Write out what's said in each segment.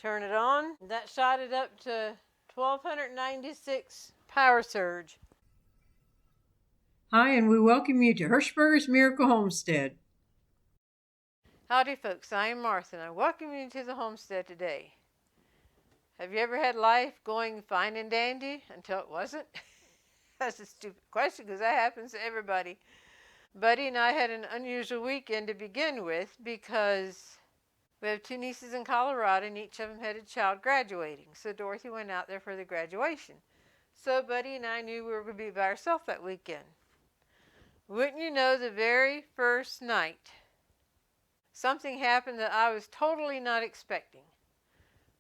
Turn it on. That shot it up to 1296 power surge. Hi, and we welcome you to Hershberger's Miracle Homestead. Howdy folks, I am Martha and I welcome you to the homestead today. Have you ever had life going fine and dandy until it wasn't? That's a stupid question because that happens to everybody. Buddy and I had an unusual weekend to begin with because we have two nieces in Colorado and each of them had a child graduating. So Dorothy went out there for the graduation. So Buddy and I knew we were going to be by ourselves that weekend. Wouldn't you know, the very first night, something happened that I was totally not expecting.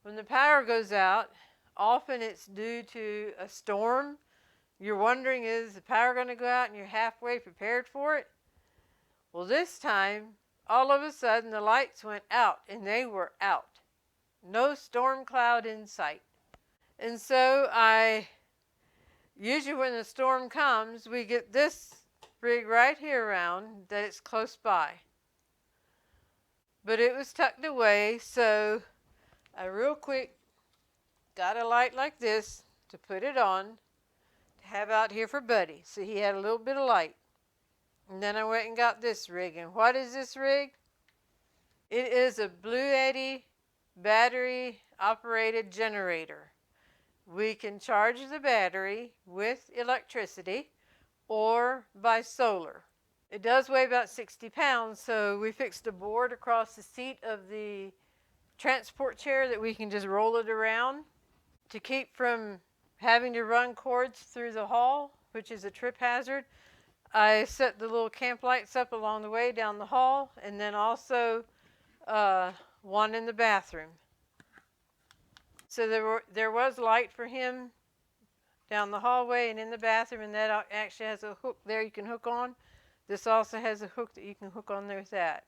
When the power goes out, often it's due to a storm. You're wondering, is the power going to go out, and you're halfway prepared for it? Well, this time, all of a sudden, the lights went out, and they were out. No storm cloud in sight. And so usually when the storm comes, we get this rig right here around that it's close by. But it was tucked away, so I real quick got a light like this to put it on to have out here for Buddy, so he had a little bit of light. And then I went and got this rig. And what is this rig? It is a Bluetti battery operated generator. We can charge the battery with electricity or by solar. It does weigh about 60 pounds, so we fixed a board across the seat of the transport chair that we can just roll it around to keep from having to run cords through the hall, which is a trip hazard. I set the little camp lights up along the way down the hall, and then also one in the bathroom. So there was light for him down the hallway and in the bathroom, and that actually has a hook there you can hook on. This also has a hook that you can hook on there with that.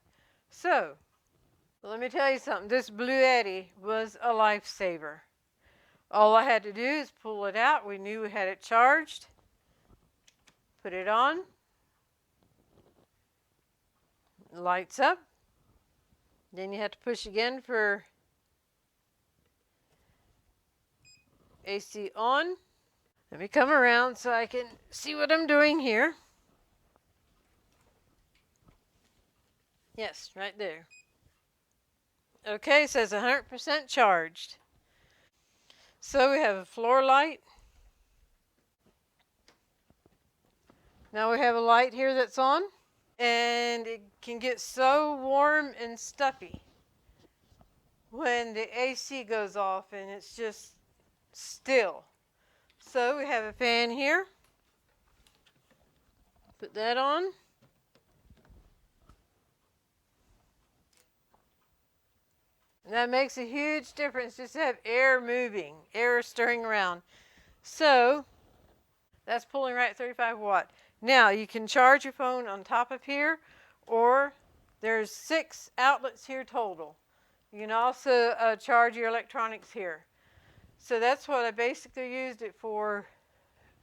So, let me tell you something. This Bluetti was a lifesaver. All I had to do is pull it out. We knew we had it charged. Put it on. Lights up. Then you have to push again for AC on. Let me come around so I can see what I'm doing here. Yes, right there. Okay, it says 100% charged. So we have a floor light. Now we have a light here that's on. And it can get so warm and stuffy when the AC goes off and it's just still. So we have a fan here. Put that on. And that makes a huge difference just to have air moving, air stirring around. So that's pulling right at 35 watt. Now you can charge your phone on top of here, or there's 6 outlets here total. You can also charge your electronics here. So that's what I basically used it for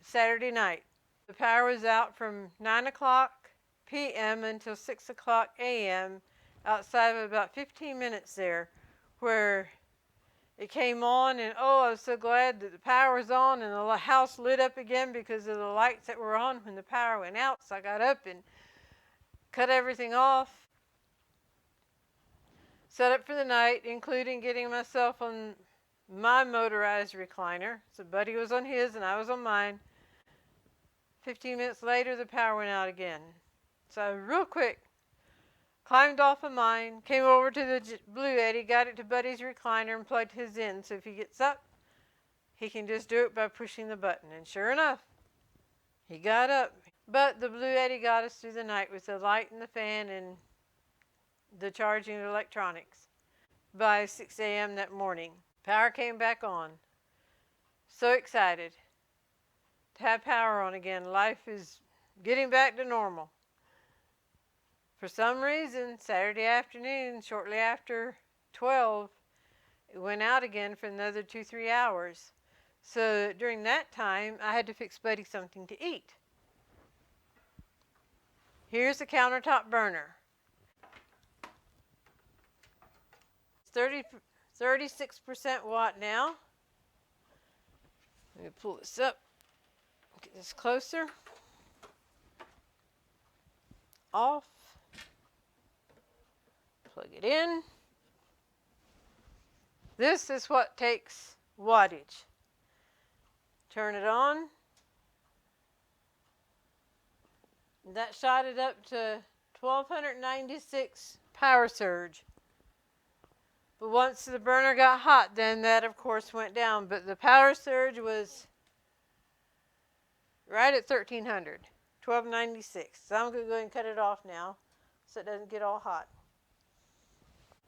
Saturday night. The power was out from 9 o'clock p.m. until 6 o'clock a.m. outside of about 15 minutes there, where it came on, and oh, I was so glad that the power was on and the house lit up again because of the lights that were on when the power went out. So I got up and cut everything off, set up for the night, including getting myself on my motorized recliner. So Buddy was on his and I was on mine. 15 minutes later, the power went out again. So real quick, climbed off of mine, came over to the Bluetti, got it to Buddy's recliner and plugged his in. So if he gets up, he can just do it by pushing the button. And sure enough, he got up. But the Bluetti got us through the night with the light and the fan and the charging of electronics. By 6 a.m. that morning, power came back on. So excited to have power on again. Life is getting back to normal. For some reason, Saturday afternoon, shortly after 12, it went out again for another 2-3 hours. So during that time, I had to fix Buddy something to eat. Here's the countertop burner. It's 36% watt now. Let me pull this up, get this closer. Off. Plug it in. This is what takes wattage. Turn it on. That shot it up to 1296 power surge. But once the burner got hot, then that of course went down. But the power surge was right at 1300, 1296. So I'm going to go ahead and cut it off now so it doesn't get all hot.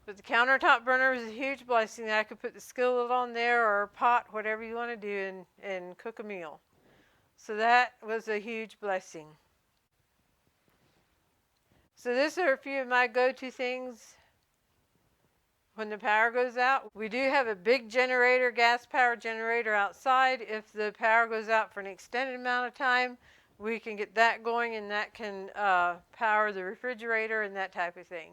But the countertop burner was a huge blessing. I could put the skillet on there or a pot, whatever you want to do, and cook a meal. So that was a huge blessing. So these are a few of my go-to things when the power goes out. We do have a big generator, gas power generator outside. If the power goes out for an extended amount of time, we can get that going, and that can power the refrigerator and that type of thing.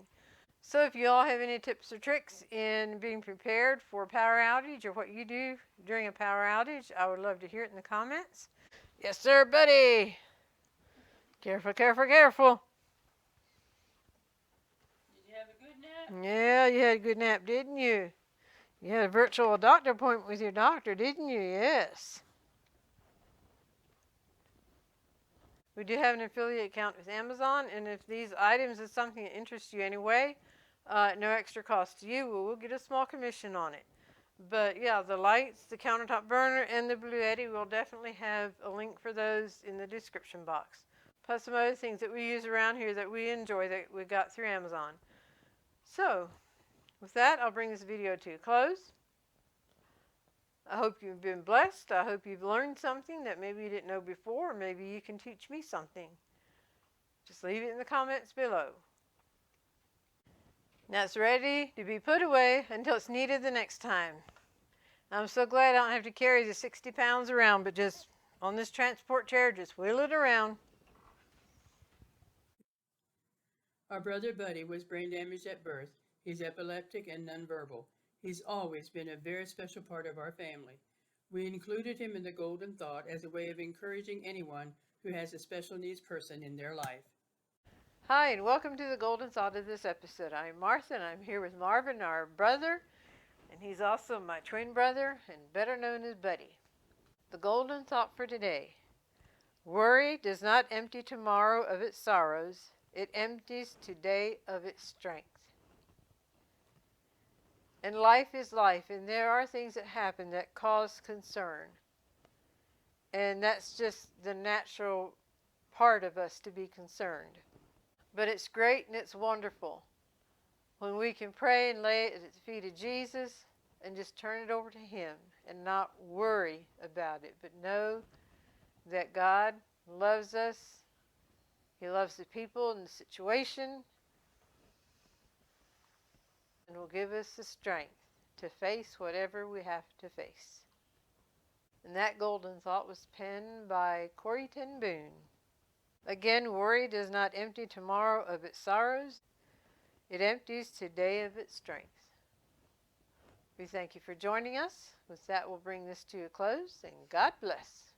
So if you all have any tips or tricks in being prepared for a power outage or what you do during a power outage, I would love to hear it in the comments. Yes, sir, buddy. Careful, careful, careful. Did you have a good nap? Yeah, you had a good nap, didn't you? You had a virtual doctor appointment with your doctor, didn't you? Yes. We do have an affiliate account with Amazon, and if these items is something that interests you anyway, no extra cost to you, we'll get a small commission on it. But yeah, the lights, the countertop burner, and the Bluetti, we'll definitely have a link for those in the description box. Plus some other things that we use around here that we enjoy that we got through Amazon. So, with that, I'll bring this video to a close. I hope you've been blessed. I hope you've learned something that maybe you didn't know before, or maybe you can teach me something. Just leave it in the comments below. Now it's ready to be put away until it's needed the next time. I'm so glad I don't have to carry the 60 pounds around, but just on this transport chair, just wheel it around. Our brother Buddy was brain damaged at birth. He's epileptic and nonverbal. He's always been a very special part of our family. We included him in the Golden Thought as a way of encouraging anyone who has a special needs person in their life. Hi, and welcome to the Golden Thought of this episode. I'm Martha, and I'm here with Marvin, our brother, and he's also my twin brother, and better known as Buddy. The Golden Thought for today. Worry does not empty tomorrow of its sorrows. It empties today of its strength. And life is life, and there are things that happen that cause concern. And that's just the natural part of us to be concerned. But it's great and it's wonderful when we can pray and lay it at the feet of Jesus and just turn it over to Him and not worry about it, but know that God loves us. He loves the people and the situation, and will give us the strength to face whatever we have to face. And that Golden Thought was penned by Corrie ten Boom. Again, worry does not empty tomorrow of its sorrows. It empties today of its strength. We thank you for joining us. With that, we'll bring this to a close, and God bless.